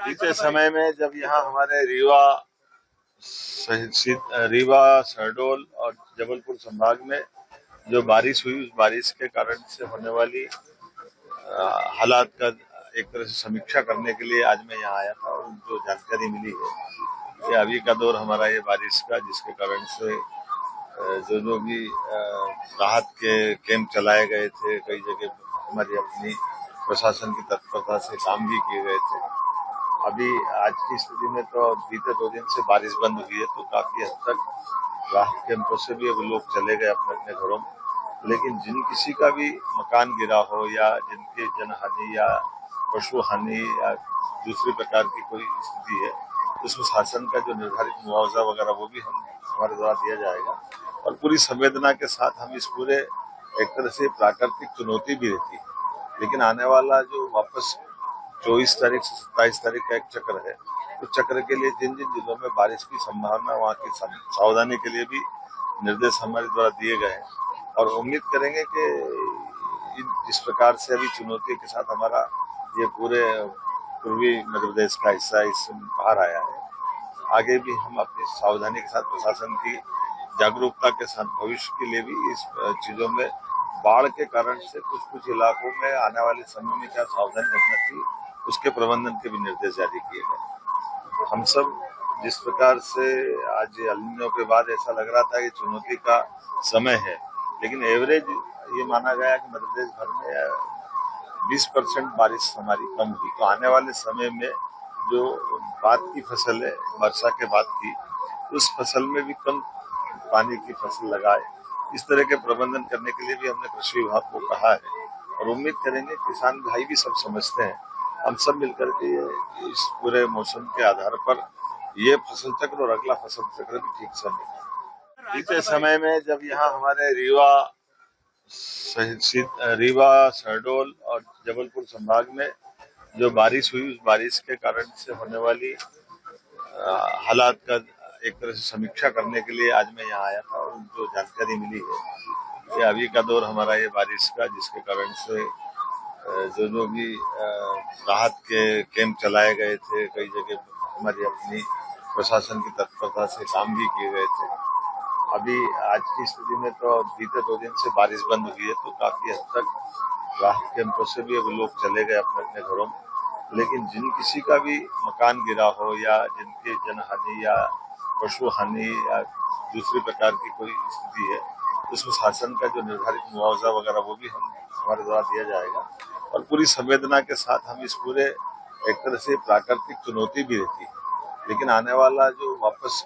बीते समय में जब यहाँ हमारे रीवा, शहडोल और जबलपुर संभाग में जो बारिश हुई, उस बारिश के कारण से होने वाली हालात का एक तरह से समीक्षा करने के लिए आज मैं यहाँ आया था। और जो जानकारी मिली है कि अभी का दौर हमारा ये बारिश का, जिसके कारण से जो भी राहत के कैंप चलाए गए थे, कई जगह हमारी अपनी प्रशासन की तत्परता से काम भी किए गए थे। अभी आज की स्थिति में तो बीते 2 दिन से बारिश बंद हुई है, तो काफी हद तक राहत कैंपों से भी अब लोग चले गए अपने अपने घरों में। लेकिन जिन किसी का भी मकान गिरा हो या जिनकी जनहानि या पशु हानि या दूसरी प्रकार की कोई स्थिति है, उसमें शासन का जो निर्धारित मुआवजा वगैरह वो भी हमारे द्वारा दिया जाएगा। और पूरी संवेदना के साथ हम इस पूरे एक तरह से प्राकृतिक चुनौती भी रहती है, लेकिन आने वाला जो वापस 24 तारीख से 27 तारीख का एक चक्र है, उस चक्र के लिए जिन जिन जिलों में बारिश की संभावना, वहाँ की सावधानी के लिए भी निर्देश हमारे द्वारा दिए गए हैं। और उम्मीद करेंगे कि जिस प्रकार से अभी चुनौती के साथ हमारा ये पूरे पूर्वी मध्य प्रदेश का हिस्सा इससे बाहर आया है, आगे भी हम अपनी सावधानी के साथ, प्रशासन की जागरूकता के साथ भविष्य के लिए भी इस चीजों में बाढ़ के कारण से कुछ इलाकों में आने वाले समय में क्या सावधानी रखना चाहिए, उसके प्रबंधन के भी निर्देश जारी किए गए। हम सब जिस प्रकार से आज एल नीनो के बाद ऐसा लग रहा था कि चुनौती का समय है, लेकिन एवरेज ये माना गया कि मध्य प्रदेश भर में 20% बारिश हमारी कम हुई। तो आने वाले समय में जो बाद की फसल है, वर्षा के बाद की, उस फसल में भी कम पानी की फसल लगाए, इस तरह के प्रबंधन करने के लिए भी हमने कृषि विभाग को कहा है। और उम्मीद करेंगे, किसान भाई भी सब समझते हैं, हम सब मिलकर के इस पूरे मौसम के आधार पर ये फसल चक्र और अगला फसल चक्र भी ठीक से मिले। बीते समय में जब यहाँ हमारे रीवा, शहडोल और जबलपुर संभाग में जो बारिश हुई, उस बारिश के कारण से होने वाली हालात का एक तरह से समीक्षा करने के लिए आज मैं यहाँ आया था। और जो जानकारी मिली है कि अभी का दौर हमारा ये बारिश का, जिसके कारण से जो भी राहत के कैंप चलाए गए थे, कई जगह हमारी अपनी प्रशासन की तत्परता से काम भी किए गए थे। अभी आज की स्थिति में तो बीते 2 दिन से बारिश बंद हुई है, तो काफी हद तक राहत कैंपों से भी अब लोग चले गए अपने अपने घरों में। लेकिन जिन किसी का भी मकान गिरा हो या जिनकी जनहानि या पशु हानि या दूसरी प्रकार की कोई स्थिति है, उसमें शासन का जो निर्धारित मुआवजा वगैरह वो भी हमारे द्वारा दिया जाएगा। और पूरी संवेदना के साथ हम इस पूरे एक तरह से प्राकृतिक चुनौती भी रहती है, लेकिन आने वाला जो वापस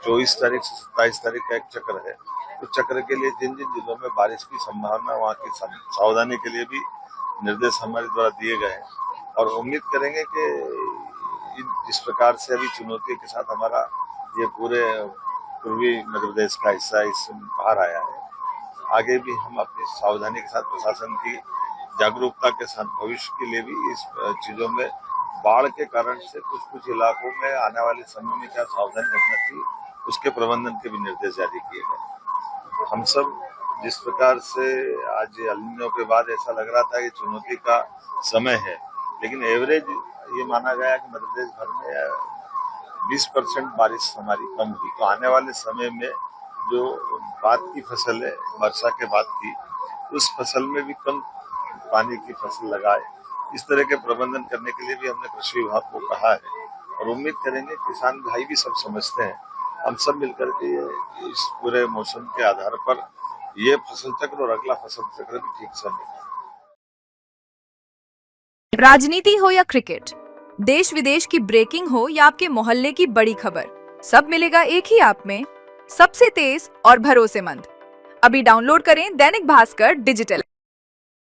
24 तारीख से 27 तारीख का एक चक्र है, उस चक्र के लिए जिन जिन जिलों में बारिश की संभावना, वहाँ की सावधानी के लिए भी निर्देश हमारे द्वारा दिए गए हैं। और उम्मीद करेंगे कि जिस प्रकार से अभी चुनौती के साथ हमारा ये पूरे पूर्वी मध्य प्रदेश का हिस्सा इससे बाहर आया है, आगे भी हम अपनी सावधानी के साथ, प्रशासन की जागरूकता के साथ भविष्य के लिए भी इस चीजों में बाढ़ के कारण से कुछ इलाकों में आने वाले समय में क्या सावधानी रखना चाहिए, उसके प्रबंधन के भी निर्देश जारी किए गए। हम सब जिस प्रकार से आज एल नीनो के बाद ऐसा लग रहा था कि चुनौती का समय है, लेकिन एवरेज ये माना गया कि मध्य प्रदेश भर में 20% बारिश हमारी कम हुई। तो आने वाले समय में जो बाद की फसल है, वर्षा के बाद की, उस फसल में भी कम पानी की फसल लगाए, इस तरह के प्रबंधन करने के लिए भी हमने कृषि विभाग को कहा है। और उम्मीद करेंगे, किसान भाई भी सब समझते हैं, हम सब मिलकर के इस पूरे मौसम के आधार पर ये फसल चक्र और अगला फसल चक्र भी ठीक से मिले। राजनीति हो या क्रिकेट, देश विदेश की ब्रेकिंग हो या आपके मोहल्ले की बड़ी खबर, सब मिलेगा एक ही ऐप में, सबसे तेज और भरोसेमंद। अभी डाउनलोड करें दैनिक भास्कर डिजिटल।